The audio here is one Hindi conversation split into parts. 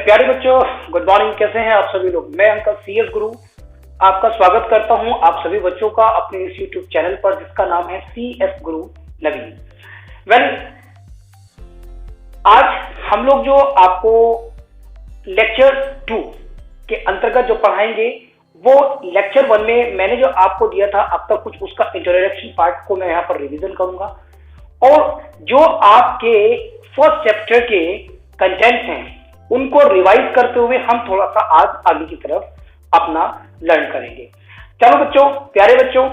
प्यारे बच्चों, गुड मॉर्निंग। कैसे हैं आप सभी लोग? मैं अंकल CS गुरु आपका स्वागत करता हूं आप सभी बच्चों का अपने इस YouTube चैनल पर जिसका नाम है CS गुरु नवीन। आज हम लोग जो आपको लेक्चर 2 के अंतर्गत जो पढ़ाएंगे वो लेक्चर 1 में मैंने जो आपको दिया था अब तक कुछ उसका इंट्रोडक्शन पार्ट को मैं यहाँ पर रिवीजन करूंगा और जो आपके फर्स्ट चैप्टर के कंटेंट्स हैं उनको रिवाइज करते हुए हम थोड़ा सा आज आगे की तरफ अपना लर्न करेंगे। चलो बच्चों, प्यारे बच्चों,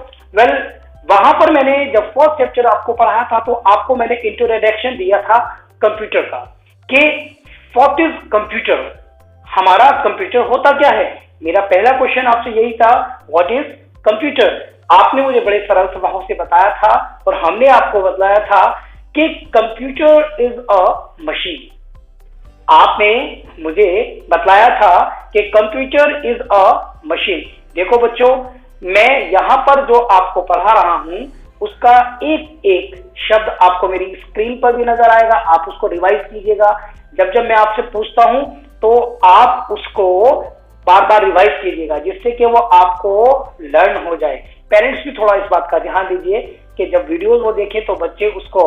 वहां पर मैंने जब फर्स्ट चैप्टर आपको पढ़ाया था तो आपको मैंने इंट्रोडक्शन दिया था कंप्यूटर का कि व्हाट इज कंप्यूटर, हमारा कंप्यूटर होता क्या है। मेरा पहला क्वेश्चन आपसे यही था, व्हाट इज कंप्यूटर। आपने मुझे बड़े सरल स्वभाव से बताया था और हमने आपको बताया था कि कंप्यूटर इज अ मशीन। आपने मुझे बतलाया था कि कंप्यूटर इज अ मशीन। देखो बच्चों, मैं यहां पर जो आपको पढ़ा रहा हूं उसका एक एक शब्द आपको मेरी स्क्रीन पर भी नजर आएगा। आप उसको रिवाइज कीजिएगा। जब जब मैं आपसे पूछता हूं तो आप उसको बार बार रिवाइज कीजिएगा जिससे कि वो आपको लर्न हो जाए। पेरेंट्स भी थोड़ा इस बात का ध्यान दीजिए कि जब वीडियोस वो देखें तो बच्चे उसको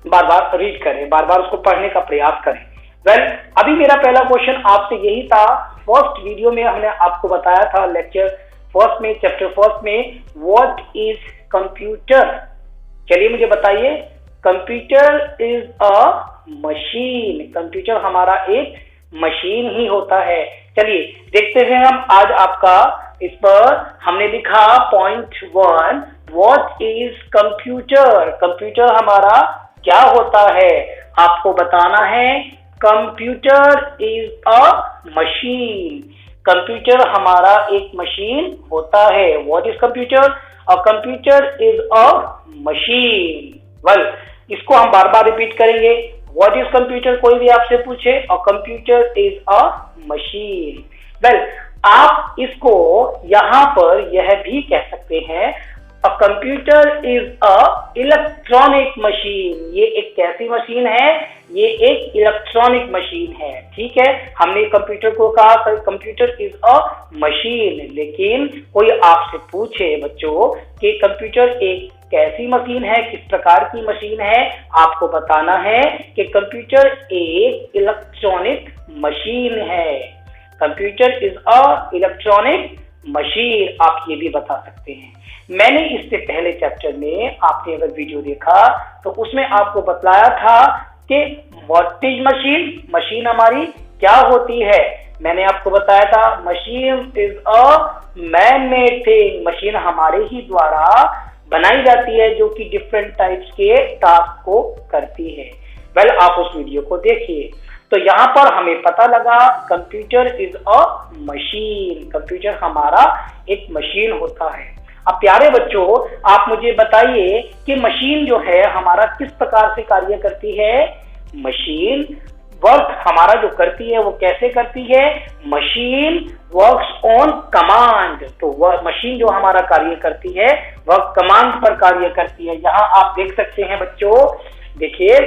बार बार रीड करें, बार बार उसको पढ़ने का प्रयास करें। अभी मेरा पहला क्वेश्चन आपसे यही था। फर्स्ट वीडियो में हमने आपको बताया था लेक्चर फर्स्ट में, चैप्टर फर्स्ट में, व्हाट इज कंप्यूटर। चलिए मुझे बताइए, computer is a machine. Computer हमारा एक मशीन ही होता है। चलिए देखते हैं हम आज आपका इस पर हमने लिखा point 1, what is computer. Computer हमारा क्या होता है आपको बताना है। Computer is a machine. Computer हमारा एक मशीन होता है। What is computer? A computer is a machine. इसको हम बार बार रिपीट करेंगे। व्हाट इज कंप्यूटर, कोई भी आपसे पूछे, a computer is a machine. आप इसको यहां पर यह भी कह सकते हैं, a computer is a electronic machine. ये एक कैसी मशीन है? ये एक इलेक्ट्रॉनिक मशीन है। ठीक है, हमने कंप्यूटर को कहा कंप्यूटर इज अ मशीन, लेकिन कोई आपसे पूछे बच्चों कि कंप्यूटर एक कैसी मशीन है, किस प्रकार की मशीन है, आपको बताना है कि कंप्यूटर एक इलेक्ट्रॉनिक मशीन है। Computer is a electronic machine, आप ये भी बता सकते हैं। मैंने इससे पहले चैप्टर में आपने अगर वीडियो देखा तो उसमें आपको बतलाया था कि व्हाट इज मशीन। मशीन हमारी क्या होती है? मैंने आपको बताया था machine is a man made thing. Machine हमारे ही द्वारा बनाई जाती है जो कि डिफरेंट टाइप्स के टास्क को करती है। आप उस वीडियो को देखिए। तो यहाँ पर हमें पता लगा computer is a machine. Computer हमारा एक मशीन होता है। अब प्यारे बच्चों, आप मुझे बताइए कि मशीन जो है हमारा किस प्रकार से कार्य करती है। मशीन वर्क हमारा जो करती है वो कैसे करती है? Machine works on command. तो वह मशीन जो हमारा कार्य करती है वह कमांड पर कार्य करती है। यहाँ आप देख सकते हैं बच्चों, देखिए,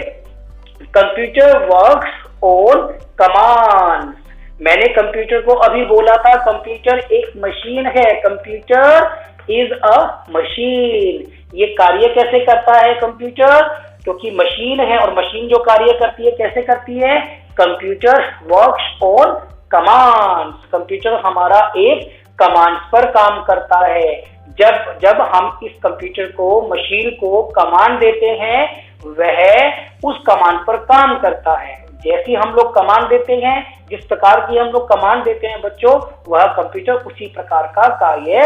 कंप्यूटर वर्क्स ऑन कमांड। मैंने कंप्यूटर को अभी बोला था कंप्यूटर एक मशीन है। Computer is a machine. ये कार्य कैसे करता है कंप्यूटर? क्योंकि मशीन है और मशीन जो कार्य करती है कैसे करती है? Computer works on commands. Computer हमारा एक कमांड्स पर काम करता है। जब हम इस कंप्यूटर को, मशीन को कमांड देते हैं वह उस कमांड पर काम करता है। जैसी हम लोग कमांड देते हैं, जिस प्रकार की हम लोग कमांड देते हैं बच्चों, वह कंप्यूटर उसी प्रकार का कार्य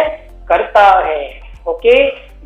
करता है। ओके,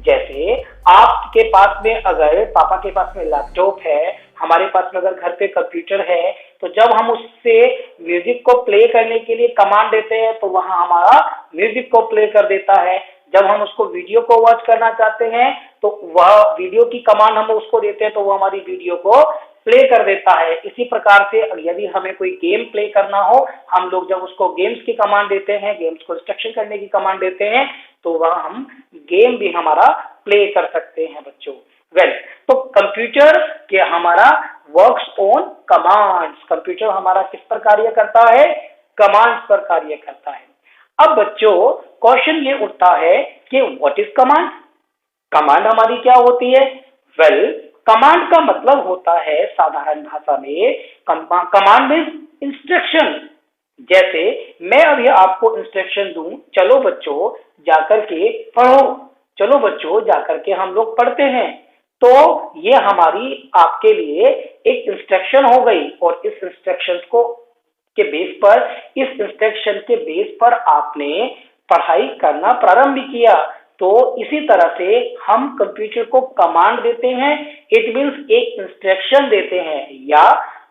जैसे आपके पास में अगर पापा के पास में लैपटॉप है, हमारे पास में अगर घर पे कंप्यूटर है, तो जब हम उससे म्यूजिक को प्ले करने के लिए कमांड देते हैं तो वहां हमारा म्यूजिक को प्ले कर देता है। जब हम उसको वीडियो को वॉच करना चाहते हैं तो वह वीडियो की कमांड हम उसको देते हैं तो वो हमारी वीडियो को प्ले कर देता है। इसी प्रकार से यदि हमें कोई गेम प्ले करना हो, हम लोग जब उसको गेम्स की कमांड देते हैं, गेम्स को इंस्ट्रक्शन करने की कमांड देते हैं, तो वह हम गेम भी हमारा प्ले कर सकते हैं बच्चों। तो कंप्यूटर के हमारा वर्क्स ऑन कमांड्स। कंप्यूटर हमारा किस पर कार्य करता है? कमांड्स पर कार्य करता है। अब बच्चों क्वेश्चन ये उठता है कि व्हाट इज कमांड? कमांड हमारी क्या होती है? वेल, कमांड का मतलब होता है साधारण भाषा में, कमांड मीन्स इंस्ट्रक्शन। जैसे मैं अभी आपको इंस्ट्रक्शन दूं, चलो बच्चों जाकर के पढ़ो, चलो बच्चों जाकर के हम लोग पढ़ते हैं, तो ये हमारी आपके लिए एक इंस्ट्रक्शन हो गई। और इस इंस्ट्रक्शन को के बेस पर, इस इंस्ट्रक्शन के बेस पर आपने पढ़ाई करना प्रारंभ किया। तो इसी तरह से हम कंप्यूटर को कमांड देते हैं, इट मीन्स एक इंस्ट्रक्शन देते हैं, या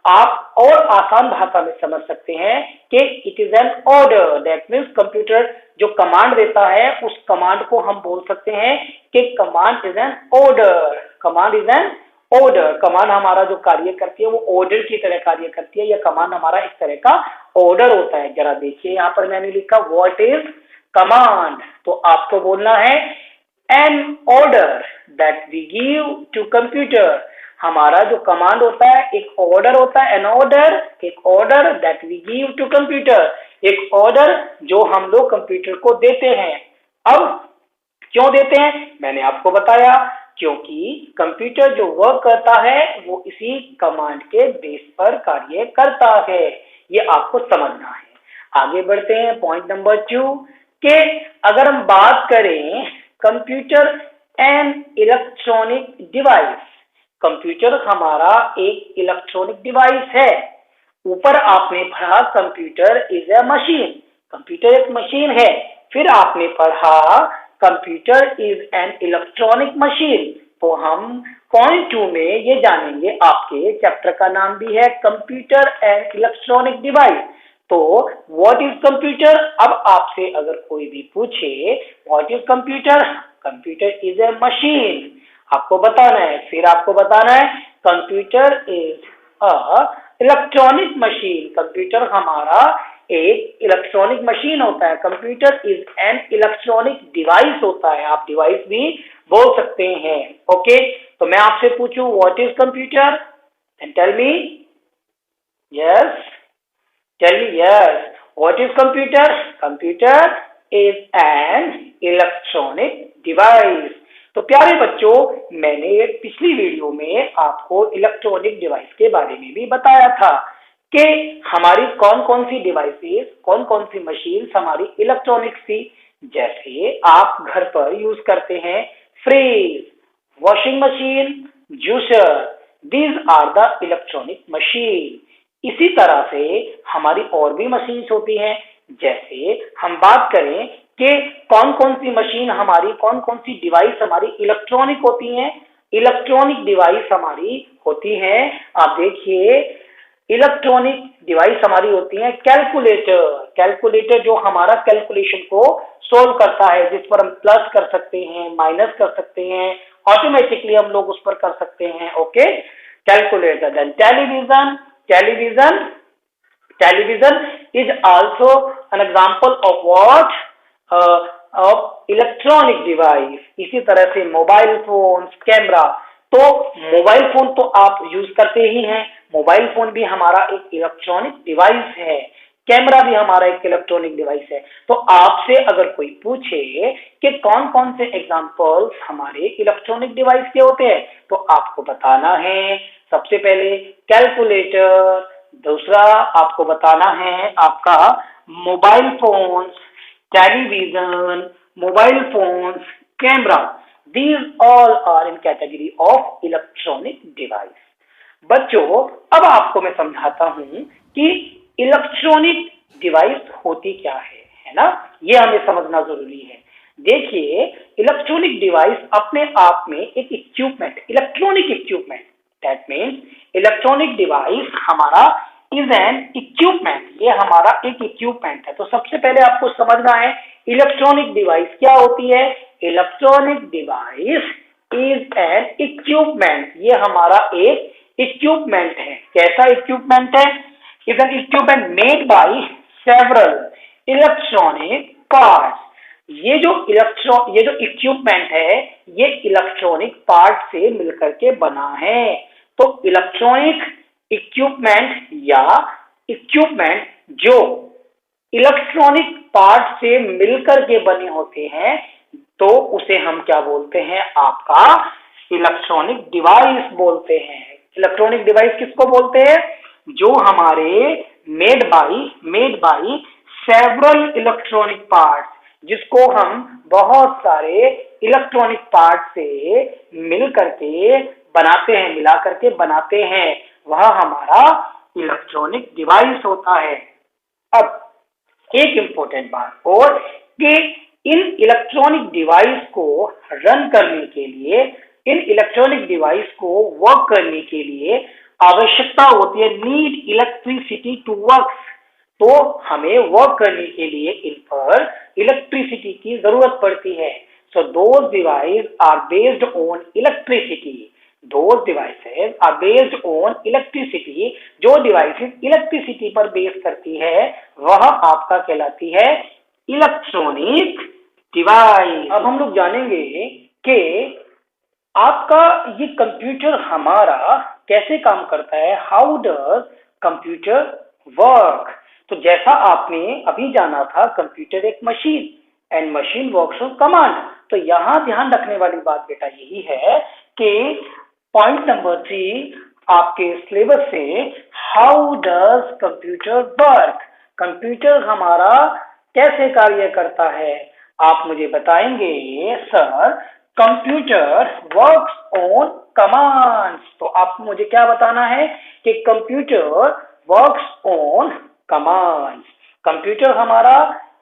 आप और आसान भाषा में समझ सकते हैं कि it is an order. That means computer जो कमांड देता है उस कमांड को हम बोल सकते हैं कि command is an order. Command is an order. Command हमारा जो कार्य करती है वो ऑर्डर की तरह कार्य करती है, या कमांड हमारा एक तरह का ऑर्डर होता है। जरा देखिए यहाँ पर मैंने लिखा व्हाट इज कमांड, तो आपको बोलना है an order that we give to computer. हमारा जो कमांड होता है एक ऑर्डर होता है, एन ऑर्डर, एक order that we give to computer, एक ऑर्डर जो हम लोग कंप्यूटर को देते हैं। अब क्यों देते हैं मैंने आपको बताया, क्योंकि कंप्यूटर जो वर्क करता है वो इसी कमांड के बेस पर कार्य करता है। ये आपको समझना है। आगे बढ़ते हैं पॉइंट नंबर 2 के अगर हम बात करें computer and electronic device. Computer हमारा एक इलेक्ट्रॉनिक डिवाइस है। ऊपर आपने पढ़ा computer is a machine, computer एक मशीन है। फिर आपने पढ़ा computer is an electronic machine. तो हम पॉइंट 2 में ये जानेंगे, आपके चैप्टर का नाम भी है कंप्यूटर एंड इलेक्ट्रॉनिक डिवाइस। तो व्हाट इज कंप्यूटर? अब आपसे अगर कोई भी पूछे what is computer, computer is a machine, आपको बताना है। फिर आपको बताना है computer is a electronic machine. Computer हमारा एक इलेक्ट्रॉनिक मशीन होता है। Computer is an electronic device होता है, आप डिवाइस भी बोल सकते हैं। ओके, तो मैं आपसे पूछूं what is computer, and tell me yes, tell me yes, what is computer? Computer is an electronic device. तो प्यारे बच्चों, मैंने पिछली वीडियो में आपको इलेक्ट्रॉनिक डिवाइस के बारे में भी बताया था कि हमारी कौन कौन सी डिवाइसेस, कौन कौन सी मशीन्स हमारी इलेक्ट्रॉनिक्स थी। जैसे आप घर पर यूज करते हैं fridge, washing machine, juicer, these are the electronic machine. इसी तरह से हमारी और भी मशीन्स होती हैं। जैसे हम बात करें कि कौन कौन सी मशीन हमारी, कौन कौन सी डिवाइस हमारी इलेक्ट्रॉनिक होती हैं। इलेक्ट्रॉनिक डिवाइस हमारी होती हैं, आप देखिए इलेक्ट्रॉनिक डिवाइस हमारी होती है कैलकुलेटर। कैलकुलेटर जो हमारा कैलकुलेशन को सोल्व करता है, जिस पर हम प्लस कर सकते हैं, माइनस कर सकते हैं, ऑटोमेटिकली हम लोग उस पर कर सकते हैं। Okay, calculator. Then television, television, television is also an example of what, of electronic device. इसी तरह से मोबाइल फोन, कैमरा। तो मोबाइल फोन तो आप यूज करते ही हैं, मोबाइल फोन भी हमारा एक इलेक्ट्रॉनिक डिवाइस है, कैमरा भी हमारा एक इलेक्ट्रॉनिक डिवाइस है। तो आपसे अगर कोई पूछे कि कौन कौन से एग्जांपल्स हमारे इलेक्ट्रॉनिक डिवाइस के होते हैं, तो आपको बताना है सबसे पहले कैलकुलेटर, दूसरा आपको बताना है आपका mobile phones, television, mobile phones, camera. These all are in category of electronic device. बच्चों, अब आपको मैं समझाता हूं कि इलेक्ट्रॉनिक डिवाइस होती क्या है ना? ये हमें समझना जरूरी है। देखिए, इलेक्ट्रॉनिक डिवाइस अपने आप में एक equipment, electronic equipment, that means electronic device हमारा इज एन इक्विपमेंट, ये हमारा एक इक्विपमेंट है। तो सबसे पहले आपको समझना है इलेक्ट्रॉनिक डिवाइस क्या होती है। Electronic device is an equipment, ये हमारा एक इक्विपमेंट है। कैसा इक्विपमेंट है? Is an equipment made by several electronic parts. ये जो इक्विपमेंट है ये इलेक्ट्रॉनिक पार्ट से मिलकर के बना है। तो इलेक्ट्रॉनिक इक्विपमेंट या इक्विपमेंट जो इलेक्ट्रॉनिक पार्ट से मिलकर के बने होते हैं, तो उसे हम क्या बोलते हैं, आपका इलेक्ट्रॉनिक डिवाइस बोलते हैं। इलेक्ट्रॉनिक डिवाइस किसको बोलते हैं, जो हमारे made by several electronic parts, जिसको हम बहुत सारे इलेक्ट्रॉनिक पार्ट से मिल करके बनाते हैं, मिला करके बनाते हैं, वह हमारा इलेक्ट्रॉनिक डिवाइस होता है। अब एक इंपॉर्टेंट बात और कि इन इलेक्ट्रॉनिक डिवाइस को रन करने के लिए, इन इलेक्ट्रॉनिक डिवाइस को वर्क करने के लिए आवश्यकता होती है, नीड इलेक्ट्रिसिटी टू वर्क। तो हमें वर्क करने के लिए इन पर इलेक्ट्रिसिटी की जरूरत पड़ती है। So those device are based on electricity, those devices are based on electricity। जो डिवाइसेस इलेक्ट्रिसिटी पर बेस करती है वह आपका कहलाती है इलेक्ट्रॉनिक डिवाइस। अब हम लोग जानेंगे कि आपका ये कंप्यूटर हमारा कैसे काम करता है, हाउ डज कंप्यूटर वर्क। तो जैसा आपने अभी जाना था, कंप्यूटर एक machine and machine works on command. तो यहां ध्यान रखने वाली बात बेटा यही है कि पॉइंट नंबर 3 आपके सिलेबस से, how does computer work, computer हमारा कैसे कार्य करता है। आप मुझे बताएंगे sir computer works on commands. तो आपको मुझे क्या बताना है कि computer works on commands. Computer हमारा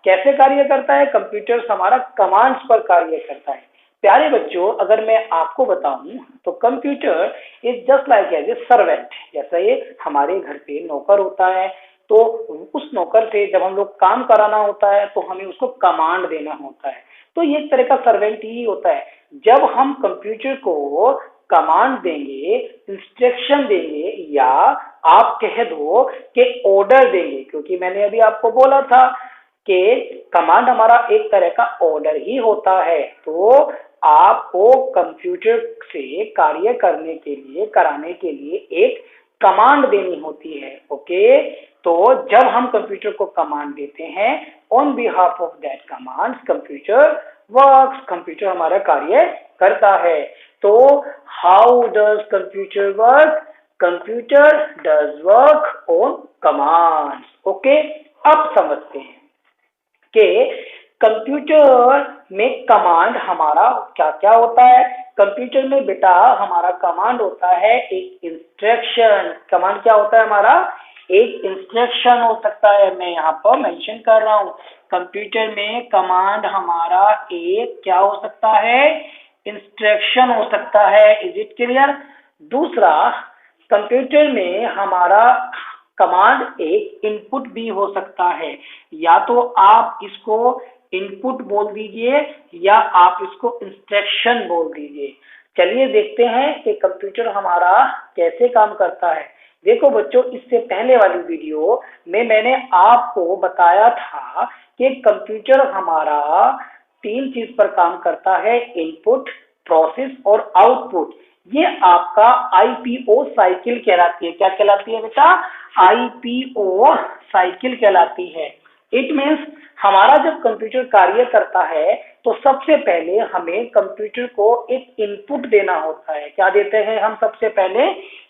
कैसे कार्य करता है, कंप्यूटर हमारा कमांड्स पर कार्य करता है। प्यारे बच्चों, अगर मैं आपको बताऊं तो computer is just like as a servant. जैसा ये हमारे घर पे नौकर होता है, तो उस नौकर से जब हम लोग काम कराना होता है तो हमें उसको कमांड देना होता है। तो ये एक तरह का सर्वेंट ही होता है। जब हम कंप्यूटर को कमांड देंगे, इंस्ट्रक्शन देंगे, या आप कह दो कि ऑर्डर देंगे, क्योंकि मैंने अभी आपको बोला था कि कमांड हमारा एक तरह का ऑर्डर ही होता है। तो आपको कंप्यूटर से कार्य करने के लिए, कराने के लिए एक कमांड देनी होती है। ओके, तो जब हम कंप्यूटर को कमांड देते हैं, on behalf of that command computer works, computer हमारा कार्य करता है। तो how does computer work, computer does work on commands. Okay, अब समझते हैं कि कंप्यूटर में कमांड हमारा क्या क्या होता है। कंप्यूटर में बेटा हमारा कमांड होता है एक इंस्ट्रक्शन। कमांड क्या होता है हमारा, एक इंस्ट्रक्शन हो सकता है। मैं यहाँ पर मेंशन कर रहा हूँ, कंप्यूटर में कमांड हमारा एक क्या हो सकता है, इंस्ट्रक्शन हो सकता है। Is it clear. दूसरा, कंप्यूटर में हमारा कमांड एक इनपुट भी हो सकता है। या तो आप इसको इनपुट बोल दीजिए या आप इसको इंस्ट्रक्शन बोल दीजिए। चलिए देखते हैं कि कंप्यूटर हमारा कैसे काम करता है। देखो बच्चों, इससे पहले वाली वीडियो में मैंने आपको बताया था कि कंप्यूटर हमारा 3 चीज पर काम करता है, इनपुट, प्रोसेस और आउटपुट। ये आपका आईपीओ साइकिल कहलाती है। क्या कहलाती है बेटा, आईपीओ साइकिल कहलाती है। इट मीन्स हमारा जब कंप्यूटर कार्य करता है तो सबसे पहले हमें कंप्यूटर को एक इनपुट देना होता है। क्या देते हैं हम, सबसे पहले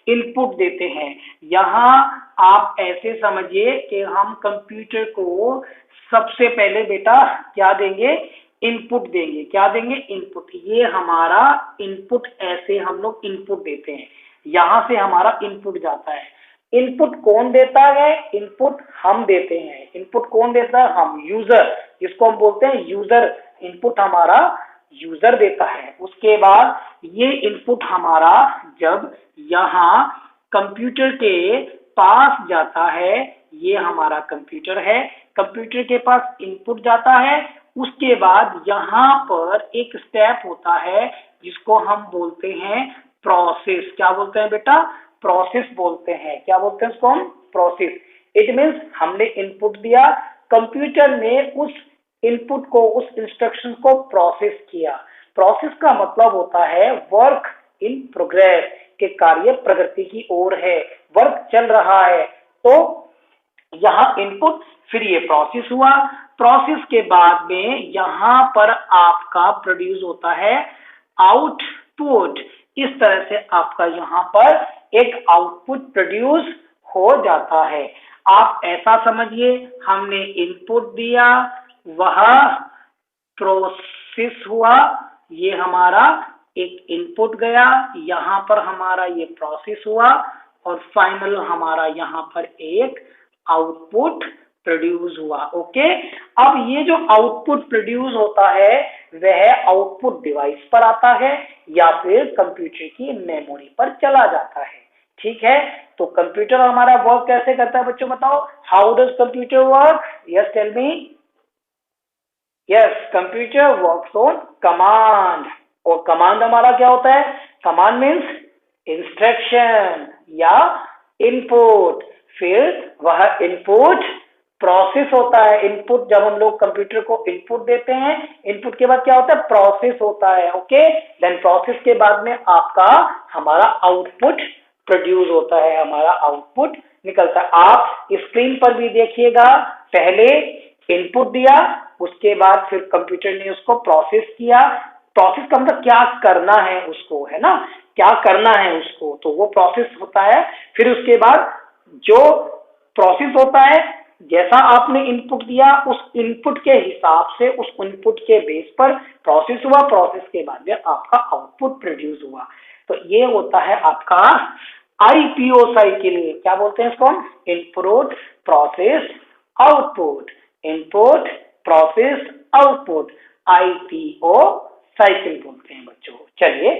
इनपुट देते हैं। यहाँ आप ऐसे समझिए कि हम कंप्यूटर को सबसे पहले बेटा क्या देंगे, इनपुट देंगे। क्या देंगे, इनपुट। ये हमारा इनपुट, ऐसे हम लोग इनपुट देते हैं। यहां से हमारा इनपुट जाता है। इनपुट कौन देता है, इनपुट हम देते हैं। इनपुट कौन देता है, हम, यूजर, जिसको हम बोलते हैं यूजर। इनपुट हमारा यूजर देता है। उसके बाद ये इनपुट हमारा जब यहाँ कंप्यूटर के पास जाता है, ये हमारा कंप्यूटर है, कंप्यूटर के पास इनपुट जाता है। उसके बाद यहाँ पर एक स्टेप होता है जिसको हम बोलते हैं प्रोसेस। क्या बोलते हैं बेटा, प्रोसेस बोलते हैं। क्या बोलते हैं उसको हम, प्रोसेस। इट मीन्स हमने इनपुट दिया, कंप्यूटर ने उस इनपुट को, उस इंस्ट्रक्शन को प्रोसेस किया। प्रोसेस का मतलब होता है वर्क इन प्रोग्रेस, के कार्य प्रगति की ओर है। वर्क चल रहा है। तो यहाँ इनपुट, फिर ये प्रोसेस हुआ, प्रोसेस के बाद में यहाँ पर आपका प्रोड्यूस होता है आउटपुट। इस तरह से आपका यहाँ पर एक आउटपुट प्रोड्यूस हो जाता है। आप ऐसा समझिए, हमने इनपुट दिया, वह प्रोसेस हुआ, ये हमारा एक इनपुट गया, यहाँ पर हमारा ये प्रोसेस हुआ, और फाइनल हमारा यहाँ पर एक आउटपुट प्रोड्यूस हुआ। ओके, अब ये जो आउटपुट प्रोड्यूस होता है वह आउटपुट डिवाइस पर आता है या फिर कंप्यूटर की मेमोरी पर चला जाता है। ठीक है, तो कंप्यूटर हमारा वर्क कैसे करता है बच्चों, बताओ, how does computer work? Yes, tell me. Yes, computer works on command. और कमांड हमारा क्या होता है? कमांड मीन्स इंस्ट्रक्शन या इनपुट। फिर वह इनपुट प्रोसेस होता है। इनपुट, जब हम लोग कंप्यूटर को इनपुट देते हैं, इनपुट के बाद क्या होता है? प्रोसेस होता है। ओके, देन प्रोसेस के बाद में आपका हमारा आउटपुट प्रोड्यूस होता है, हमारा आउटपुट निकलता है। आप स्क्रीन पर भी देखिएगा, पहले इनपुट दिया, उसके बाद फिर कंप्यूटर ने उसको प्रोसेस किया। प्रोसेस का मतलब क्या करना है उसको, है ना, क्या करना है उसको, तो वो प्रोसेस होता है। फिर उसके बाद जो प्रोसेस होता है, जैसा आपने इनपुट दिया उस इनपुट के हिसाब से, उस इनपुट के बेस पर प्रोसेस हुआ, प्रोसेस के बाद में आपका आउटपुट प्रोड्यूस हुआ। तो ये होता है आपका आईपीओ साइकिल। क्या बोलते हैं इसको? Input process output, input process output, IPO cycle बोलते हैं बच्चों। चलिए,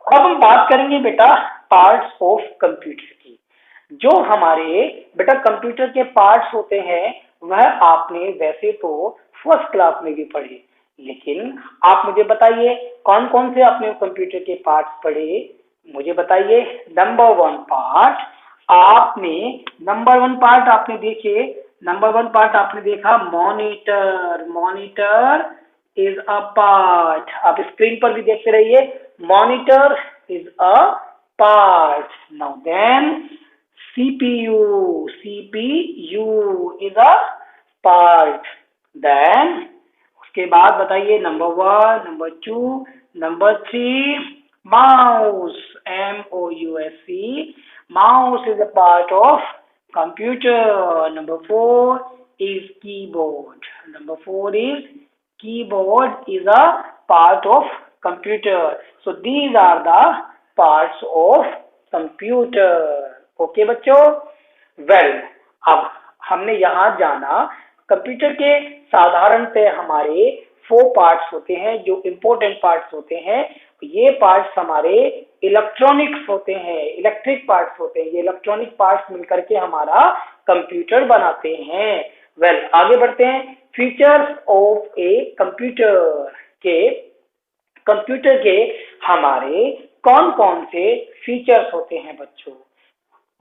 अब हम बात करेंगे बेटा पार्ट्स ऑफ कंप्यूटर की। जो हमारे बेटा कंप्यूटर के पार्ट्स होते हैं वह आपने वैसे तो फर्स्ट क्लास में भी पढ़े, लेकिन आप मुझे बताइए कौन कौन से आपने कंप्यूटर के पार्ट्स पढ़े, मुझे बताइए। नंबर वन पार्ट आपने, नंबर वन पार्ट आपने देखे, नंबर वन पार्ट आपने देखा monitor. Monitor is a part, आप स्क्रीन पर भी देखते रहिए, monitor is a part. Now then CPU, CPU is a part. Then उसके बाद बताइए number one, number two, number three, mouse, MOUSE, mouse is a part of computer. Number four is keyboard. Number four is keyboard is a part of computer. So these are the parts of computer. Okay बच्चों, वेल अब हमने यहाँ जाना कंप्यूटर के साधारणतः हमारे 4 पार्ट्स होते हैं जो इम्पोर्टेंट पार्ट्स होते हैं। ये पार्ट्स हमारे इलेक्ट्रॉनिक्स होते हैं, इलेक्ट्रिक पार्ट्स होते हैं। ये इलेक्ट्रॉनिक पार्ट्स मिलकर के हमारा कंप्यूटर बनाते हैं। वेल आगे बढ़ते हैं। फीचर्स ऑफ ए कंप्यूटर के हमारे कौन कौन से फीचर्स होते हैं बच्चों,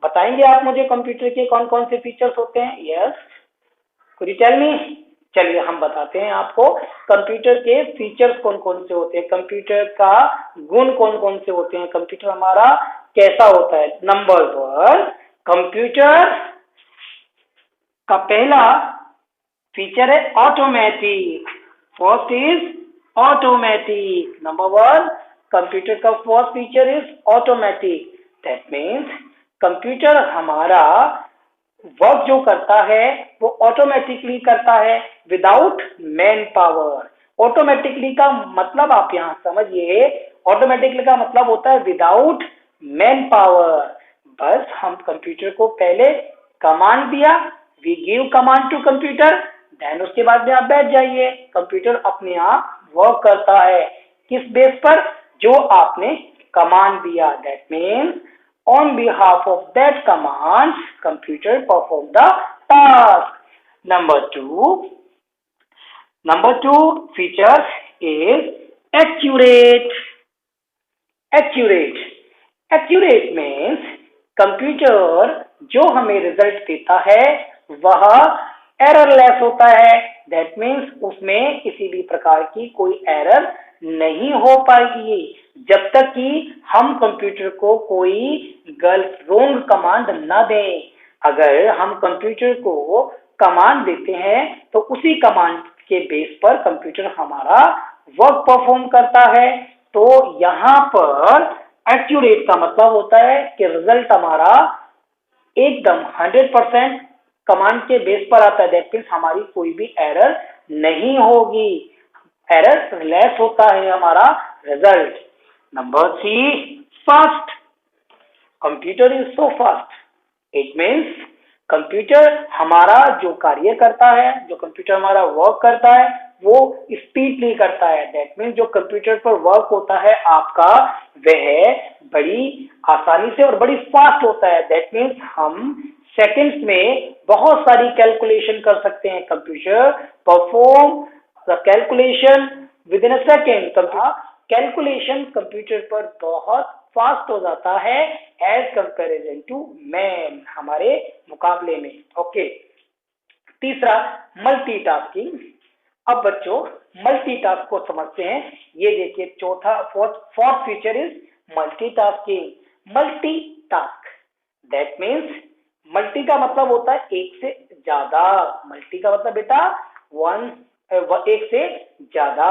बताएंगे आप मुझे कंप्यूटर के कौन कौन से फीचर्स होते हैं? Yes, could you tell me? चलिए हम बताते हैं आपको कंप्यूटर के फीचर्स कौन कौन से होते हैं, कंप्यूटर का गुण कौन कौन से होते हैं, कंप्यूटर हमारा कैसा होता है। नंबर वन, कंप्यूटर का पहला फीचर है automatic. First is automatic. Number one, computer का first feature is automatic. That means computer हमारा वर्क जो करता है वो ऑटोमेटिकली करता है विदाउट मैन पावर। ऑटोमेटिकली का मतलब आप यहाँ समझिए, ऑटोमेटिकली का मतलब होता है विदाउट मैन पावर। बस हम कंप्यूटर को पहले कमांड दिया, we give command to computer, then उसके बाद में आप बैठ जाइए, कंप्यूटर अपने आप वर्क करता है। किस बेस पर? जो आपने कमांड दिया। That means on behalf of that command, computer perform the task. Number two features is accurate. Accurate means computer जो हमें रिजल्ट देता है वह एररलेस होता है। दैट मीन्स उसमें किसी भी प्रकार की कोई एरर नहीं हो पाएगी जब तक कि हम कंप्यूटर को कोई गलत रोंग कमांड ना दें। अगर हम कंप्यूटर को कमांड देते हैं तो उसी कमांड के बेस पर कंप्यूटर हमारा वर्क परफॉर्म करता है। तो यहाँ पर एक्यूरेट का मतलब होता है कि रिजल्ट हमारा एकदम 100% कमांड के बेस पर आता है। दैट मीन्स हमारी कोई भी एरर नहीं होगी, एरर लेस होता है हमारा result. Number 3, fast. Computer is so fast. It means computer हमारा जो कार्य करता है, जो कंप्यूटर हमारा वर्क करता है वो स्पीडली करता है। दैट मीन्स जो कंप्यूटर पर वर्क होता है आपका वह बड़ी आसानी से और बड़ी फास्ट होता है। दैट मीन्स हम सेकंड्स में बहुत सारी कैलकुलेशन कर सकते हैं। Computer perform the calculation with in a second. Calculation computer पर बहुत फास्ट हो जाता है एज कंपेरिजन टू मैन, हमारे मुकाबले में। ओके। तीसरा, मल्टीटास्किंग। अब बच्चों मल्टीटास्क को समझते हैं। ये देखिए चौथा fourth feature is multitasking. Multitask that means multi का मतलब होता है एक से ज्यादा। मल्टी का मतलब बेटा एक से ज्यादा।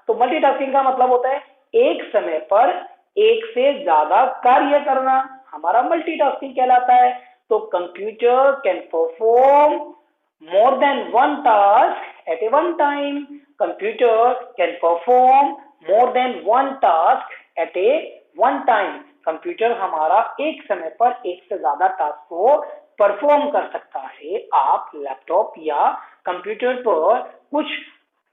तो मल्टीटास्किंग का मतलब होता है एक समय पर एक से ज्यादा कार्य करना, हमारा मल्टीटास्किंग कहलाता है। तो computer can perform more than one task at a one time. Computer can perform more than one task at a one time. Computer हमारा एक समय पर एक से ज्यादा टास्क को परफॉर्म कर सकता है। आप लैपटॉप या कंप्यूटर पर कुछ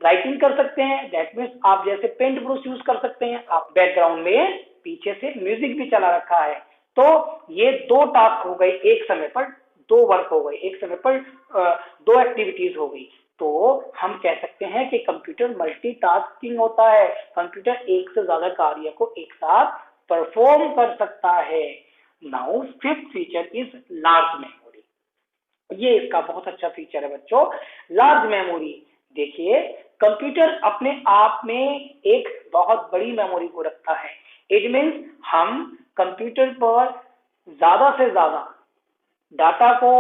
राइटिंग कर सकते हैं। दैट मीन्स आप जैसे पेंट ब्रश यूज कर सकते हैं। आप बैकग्राउंड में पीछे से म्यूजिक भी चला रखा है। तो ये दो टास्क हो गई, एक समय पर दो वर्क हो गई, एक समय पर दो एक्टिविटीज हो गई। तो हम कह सकते हैं कि कंप्यूटर मल्टीटास्किंग होता है। कंप्यूटर एक से ज्यादा कार्य को एक साथ परफॉर्म कर सकता है। Now fifth feature is large memory. ये इसका बहुत अच्छा फीचर है बच्चों, लार्ज मेमोरी। देखिए कंप्यूटर अपने आप में एक बहुत बड़ी मेमोरी को रखता है। इट मीन्स हम कंप्यूटर पर ज्यादा से ज्यादा डाटा को,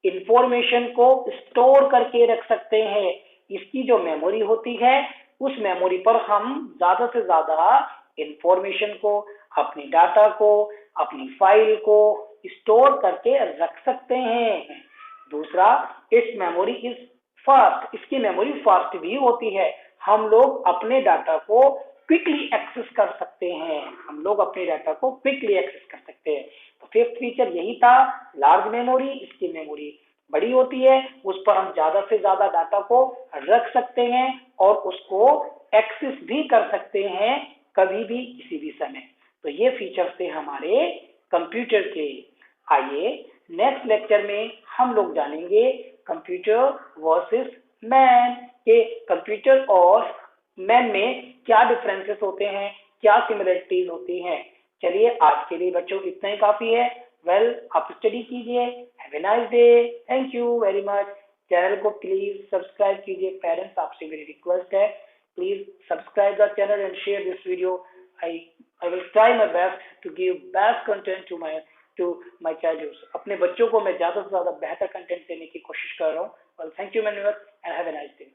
इंफॉर्मेशन को स्टोर करके रख सकते हैं। इसकी जो मेमोरी होती है उस मेमोरी पर हम ज्यादा से ज्यादा इंफॉर्मेशन को, अपनी डाटा को, अपनी फाइल को स्टोर करके रख सकते हैं। दूसरा, इट्स मेमोरी इज फास्ट। इसकी मेमोरी फास्ट भी होती है। हम लोग अपने डाटा को क्विकली एक्सेस कर सकते हैं। हम लोग अपने डाटा को क्विकली एक्सेस कर सकते हैं। तो फिफ्थ फीचर यही था, लार्ज मेमोरी। इसकी मेमोरी बड़ी होती है, उस पर हम ज्यादा से ज्यादा डाटा को रख सकते हैं और उसको एक्सेस भी कर सकते हैं कभी भी, किसी भी समय। तो ये फीचर्स थे हमारे कंप्यूटर के। आइए नेक्स्ट लेक्चर में हम लोग जानेंगे कंप्यूटर वर्सेस मैन के कंप्यूटर और मैन में क्या डिफरेंसेस होते हैं, क्या सिमिलरिटीज होती हैं। चलिए आज के लिए बच्चों इतना ही काफी है। वेल, आप स्टडी कीजिए। Have a nice day. Thank you very much. Channel को प्लीज सब्सक्राइब कीजिए। पेरेंट्स, आपसे मेरी रिक्वेस्ट है, please subscribe the channel and share this video. I will try my best to give best content to my childhood. अपने बच्चों को मैं ज्यादा से ज्यादा बेहतर कंटेंट देने की कोशिश कर रहा हूँ। Well, thank you very much and have a nice day.